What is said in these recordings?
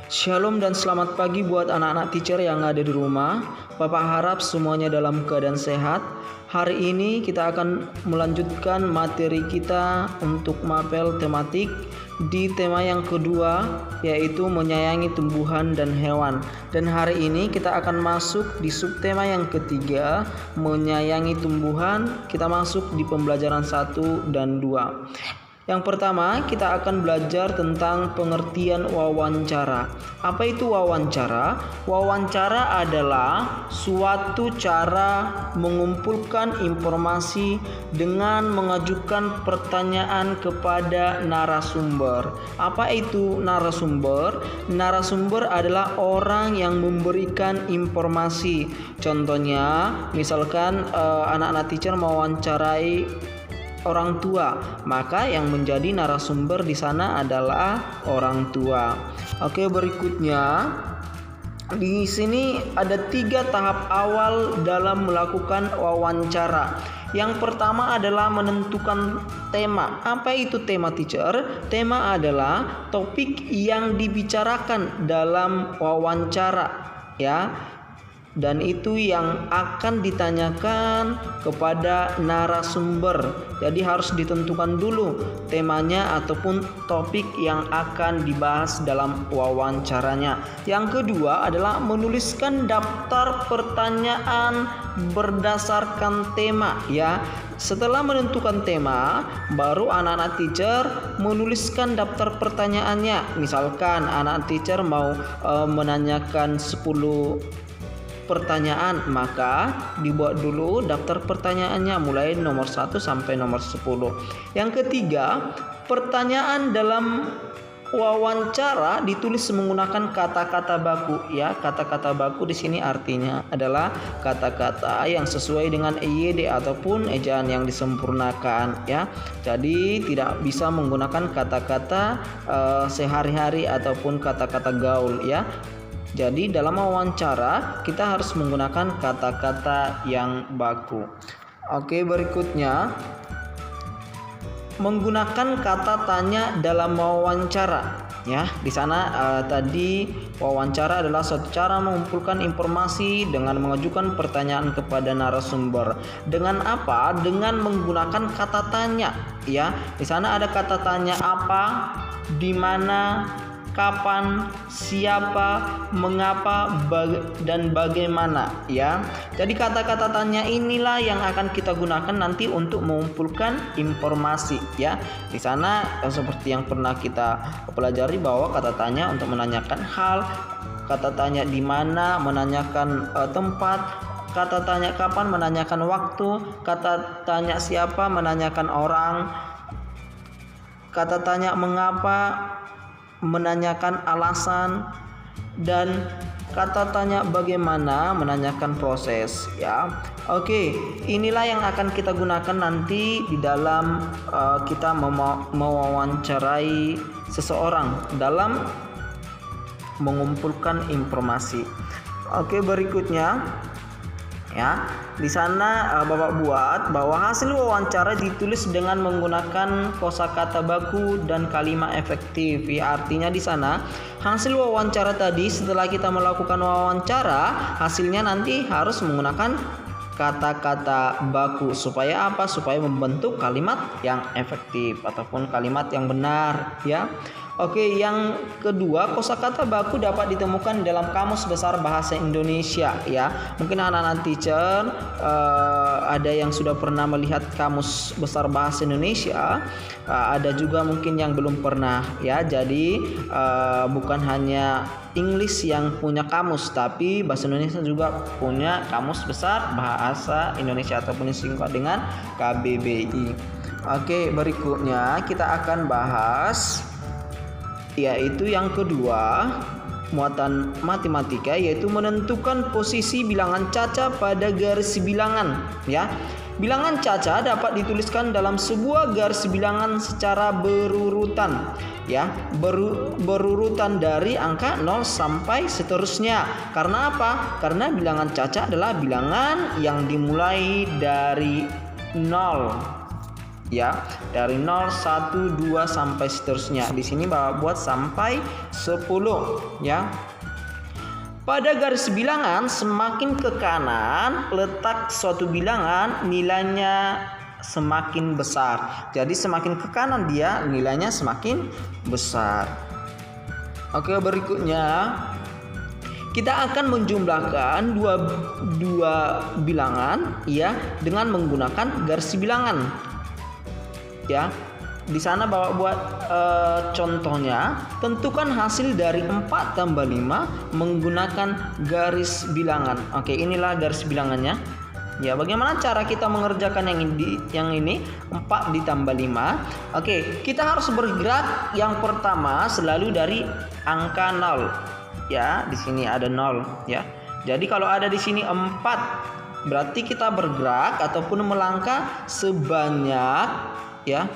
Shalom dan selamat pagi buat anak-anak teacher yang ada di rumah. Bapak harap semuanya dalam keadaan sehat. Hari ini kita akan melanjutkan materi kita untuk mapel tematik di tema yang kedua, yaitu menyayangi tumbuhan dan hewan. Dan hari ini kita akan masuk di subtema yang ketiga, menyayangi tumbuhan. Kita masuk di pembelajaran 1 dan 2. Yang pertama, kita akan belajar tentang pengertian wawancara. Apa itu wawancara? Wawancara adalah suatu cara mengumpulkan informasi dengan mengajukan pertanyaan kepada narasumber. Apa itu narasumber? Narasumber adalah orang yang memberikan informasi. Contohnya, misalkan anak-anak teacher mewawancarai orang tua, maka yang menjadi narasumber di sana adalah orang tua. Oke, berikutnya di sini ada 3 tahap awal dalam melakukan wawancara. Yang pertama adalah menentukan tema. Apa itu tema, teacher? Tema adalah topik yang dibicarakan dalam wawancara, ya. Dan itu yang akan ditanyakan kepada narasumber. Jadi harus ditentukan dulu temanya ataupun topik yang akan dibahas dalam wawancaranya. Yang kedua adalah menuliskan daftar pertanyaan berdasarkan tema, ya. Setelah menentukan tema, baru anak-anak teacher menuliskan daftar pertanyaannya. Misalkan anak teacher mau menanyakan 10 pertanyaan, maka dibuat dulu daftar pertanyaannya mulai nomor 1 sampai nomor 10. Yang ketiga, pertanyaan dalam wawancara ditulis menggunakan kata-kata baku, ya. Kata-kata baku di sini artinya adalah kata-kata yang sesuai dengan EYD ataupun ejaan yang disempurnakan, ya. Jadi tidak bisa menggunakan kata-kata sehari-hari ataupun kata-kata gaul, ya. Jadi dalam wawancara kita harus menggunakan kata-kata yang baku. Oke, berikutnya menggunakan kata tanya dalam wawancara, ya. Di sana tadi wawancara adalah suatu cara mengumpulkan informasi dengan mengajukan pertanyaan kepada narasumber. Dengan apa? Dengan menggunakan kata tanya, ya. Di sana ada kata tanya apa, di mana, kapan, siapa, mengapa, dan bagaimana, ya. Jadi kata-kata tanya inilah yang akan kita gunakan nanti untuk mengumpulkan informasi, ya. Di sana seperti yang pernah kita pelajari bahwa kata tanya untuk menanyakan hal, kata tanya di mana menanyakan tempat, kata tanya kapan menanyakan waktu, kata tanya siapa menanyakan orang, kata tanya mengapa menanyakan alasan, dan kata tanya bagaimana menanyakan proses, ya. Oke, inilah yang akan kita gunakan nanti di dalam kita mewawancarai seseorang dalam mengumpulkan informasi. Oke, berikutnya, ya. Di sana Bapak buat bahwa hasil wawancara ditulis dengan menggunakan kosakata baku dan kalimat efektif, ya. Artinya di sana hasil wawancara tadi setelah kita melakukan wawancara, hasilnya nanti harus menggunakan kata-kata baku. Supaya apa? Supaya membentuk kalimat yang efektif ataupun kalimat yang benar, ya. Oke, yang kedua, kosakata baku dapat ditemukan dalam Kamus Besar Bahasa Indonesia, ya. Mungkin anak-anak teacher ada yang sudah pernah melihat Kamus Besar Bahasa Indonesia, ada juga mungkin yang belum pernah, ya. Jadi bukan hanya English yang punya kamus, tapi bahasa Indonesia juga punya Kamus Besar Bahasa Indonesia ataupun disingkat dengan KBBI. Oke, berikutnya kita akan bahas yaitu yang kedua, muatan matematika, yaitu menentukan posisi bilangan caca pada garis bilangan, ya. Bilangan caca dapat dituliskan dalam sebuah garis bilangan secara berurutan, ya. Berurutan dari angka 0 sampai seterusnya. Karena apa? Karena bilangan caca adalah bilangan yang dimulai dari 0. ya, dari 0, 1, 2 sampai seterusnya. Di sini Bapak buat sampai 10 ya. Pada garis bilangan semakin ke kanan letak suatu bilangan, nilainya semakin besar. Jadi semakin ke kanan dia nilainya semakin besar. Oke, berikutnya kita akan menjumlahkan dua bilangan ya dengan menggunakan garis bilangan. Ya. Di sana Bapak buat contohnya, tentukan hasil dari 4 tambah 5 menggunakan garis bilangan. Oke, inilah garis bilangannya. Ya, bagaimana cara kita mengerjakan yang ini 4 ditambah 5? Oke, kita harus bergerak yang pertama selalu dari angka 0. Ya, di sini ada 0 ya. Jadi kalau ada di sini 4, berarti kita bergerak ataupun melangkah sebanyak ya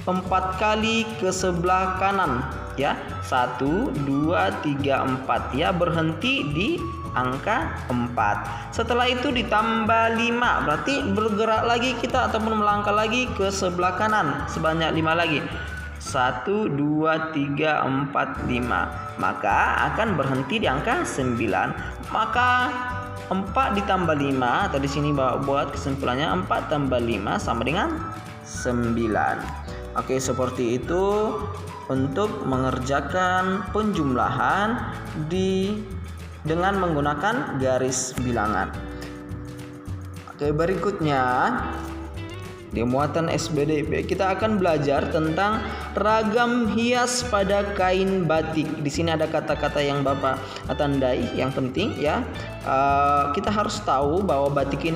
4 kali ke sebelah kanan ya. 1 2 3 4 ya, berhenti di angka 4. Setelah itu ditambah 5, berarti bergerak lagi kita ataupun melangkah lagi ke sebelah kanan sebanyak 5 lagi. 1 2 3 4 5, maka akan berhenti di angka 9. Maka 4 ditambah 5 atau di sini Bapak buat kesimpulannya 4 tambah 5 sama dengan 9. Oke, seperti itu untuk mengerjakan penjumlahan dengan menggunakan garis bilangan. Oke, berikutnya di muatan SBDP kita akan belajar tentang ragam hias pada kain batik. Di sini ada kata-kata yang Bapak tandai yang penting ya. Kita harus tahu bahwa batik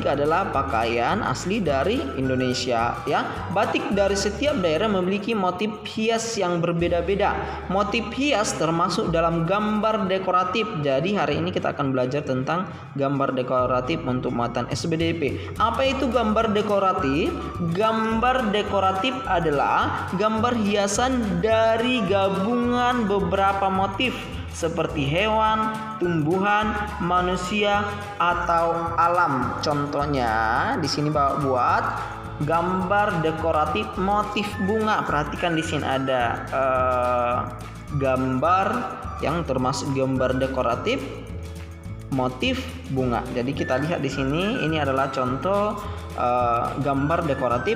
adalah pakaian asli dari Indonesia ya. Batik dari setiap daerah memiliki motif hias yang berbeda-beda. Motif hias termasuk dalam gambar dekoratif. Jadi hari ini kita akan belajar tentang gambar dekoratif untuk muatan SBDP. Apa itu gambar dekoratif? Gambar dekoratif adalah gambar hiasan dari gabungan beberapa motif seperti hewan, tumbuhan, manusia, atau alam. Contohnya di sini Bapak buat gambar dekoratif motif bunga. Perhatikan di sini ada gambar yang termasuk gambar dekoratif motif bunga. Jadi kita lihat di sini, ini adalah contoh gambar dekoratif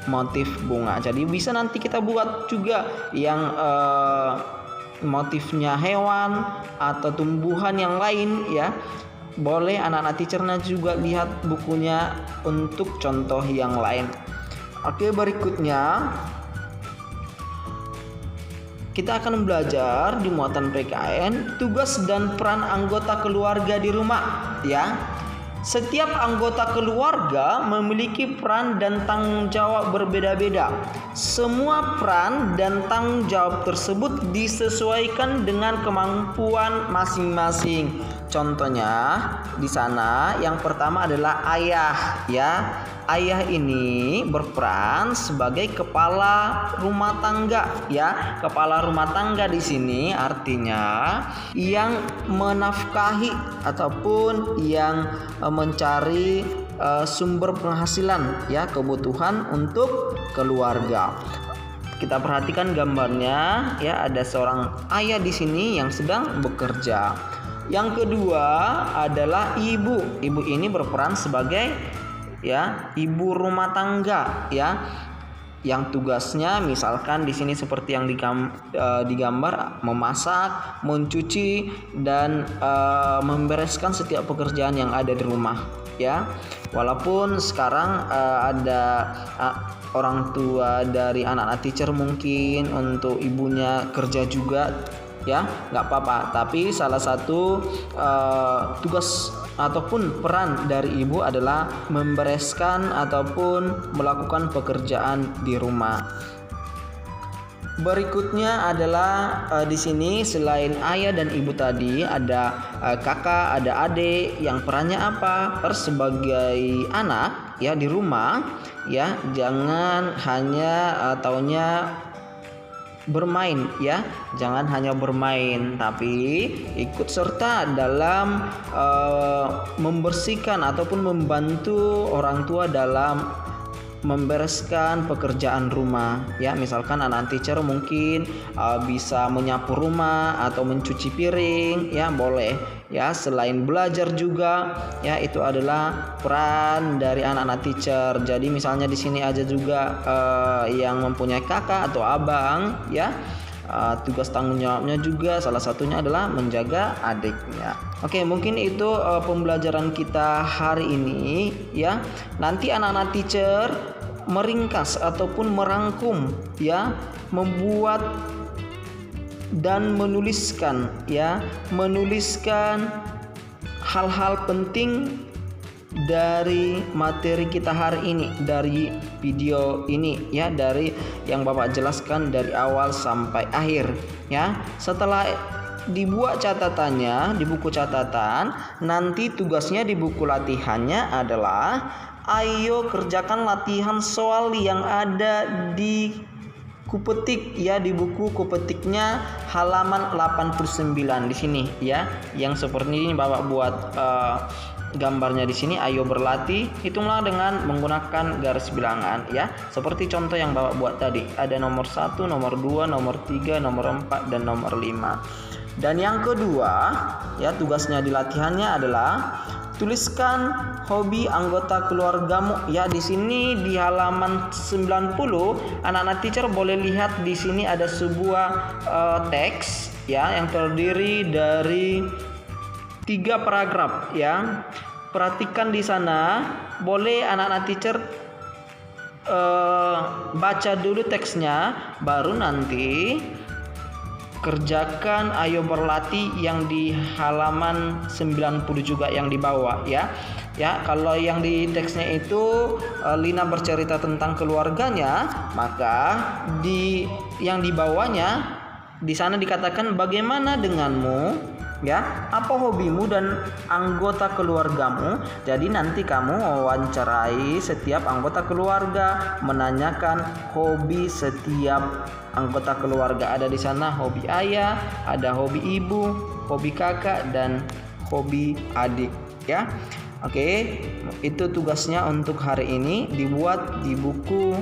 motif bunga. Jadi bisa nanti kita buat juga yang motifnya hewan atau tumbuhan yang lain ya. Boleh anak-anak teachernya juga lihat bukunya untuk contoh yang lain. Oke, berikutnya kita akan belajar di muatan PKN tugas dan peran anggota keluarga di rumah ya. Setiap anggota keluarga memiliki peran dan tanggung jawab berbeda-beda. Semua peran dan tanggung jawab tersebut disesuaikan dengan kemampuan masing-masing. Contohnya di sana yang pertama adalah ayah ya. Ayah ini berperan sebagai kepala rumah tangga ya. Kepala rumah tangga di sini artinya yang menafkahi ataupun yang mencari sumber penghasilan ya, kebutuhan untuk keluarga. Kita perhatikan gambarnya ya, ada seorang ayah di sini yang sedang bekerja. Yang kedua adalah ibu. Ibu ini berperan sebagai ya ibu rumah tangga ya, yang tugasnya misalkan di sini seperti yang digambar memasak, mencuci dan membereskan setiap pekerjaan yang ada di rumah ya. Walaupun sekarang ada orang tua dari anak-anak teacher mungkin untuk ibunya kerja juga ya, nggak apa-apa. Tapi salah satu tugas ataupun peran dari ibu adalah membereskan ataupun melakukan pekerjaan di rumah. Berikutnya adalah di sini selain ayah dan ibu tadi ada kakak, ada adik yang perannya apa? Sebagai anak ya di rumah ya, jangan hanya taunya bermain ya, jangan hanya bermain tapi ikut serta dalam membersihkan ataupun membantu orang tua dalam membereskan pekerjaan rumah ya. Misalkan anak teacher mungkin bisa menyapu rumah atau mencuci piring ya, boleh ya. Selain belajar juga ya, itu adalah peran dari anak-anak teacher. Jadi misalnya di sini aja juga yang mempunyai kakak atau abang ya, tugas tanggung jawabnya juga salah satunya adalah menjaga adiknya. Oke, mungkin itu pembelajaran kita hari ini ya. Nanti anak-anak teacher meringkas ataupun merangkum ya, membuat dan menuliskan ya, menuliskan hal-hal penting dari materi kita hari ini, dari video ini ya, dari yang Bapak jelaskan dari awal sampai akhir ya. Setelah dibuat catatannya di buku catatan, nanti tugasnya di buku latihannya adalah ayo kerjakan latihan soal yang ada di kupetik ya, di buku kupetiknya halaman 89 di sini ya. Yang seperti ini Bapak buat gambarnya di sini. Ayo berlatih, hitunglah dengan menggunakan garis bilangan ya. Seperti contoh yang Bapak buat tadi, ada nomor 1, nomor 2, nomor 3, nomor 4 dan nomor 5. Dan yang kedua ya, tugasnya di latihannya adalah tuliskan hobi anggota keluargamu ya. Di sini di halaman 90 anak-anak teacher boleh lihat di sini ada sebuah teks ya yang terdiri dari 3 paragraf ya. Perhatikan di sana, boleh anak-anak teacher baca dulu teksnya, baru nanti kerjakan ayo berlatih yang di halaman 90 juga yang di bawah ya. Ya, kalau yang di teksnya itu Lina bercerita tentang keluarganya, maka yang di bawahnya di sana dikatakan bagaimana denganmu ya, apa hobimu dan anggota keluargamu. Jadi nanti kamu wawancarai setiap anggota keluarga, menanyakan hobi setiap anggota keluarga. Ada di sana hobi ayah, ada hobi ibu, hobi kakak dan hobi adik ya. Oke, itu tugasnya untuk hari ini, dibuat di buku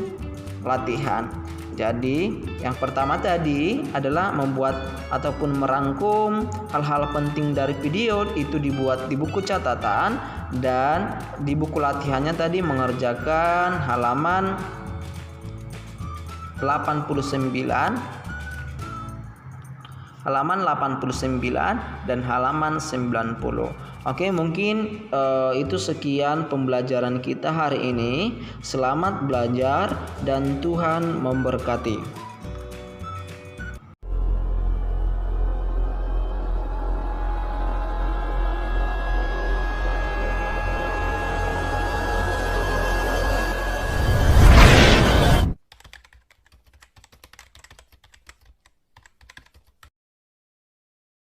latihan. Jadi yang pertama tadi adalah membuat ataupun merangkum hal-hal penting dari video, itu dibuat di buku catatan, dan di buku latihannya tadi mengerjakan halaman 89 dan halaman 90. Oke, mungkin itu sekian pembelajaran kita hari ini. Selamat belajar dan Tuhan memberkati.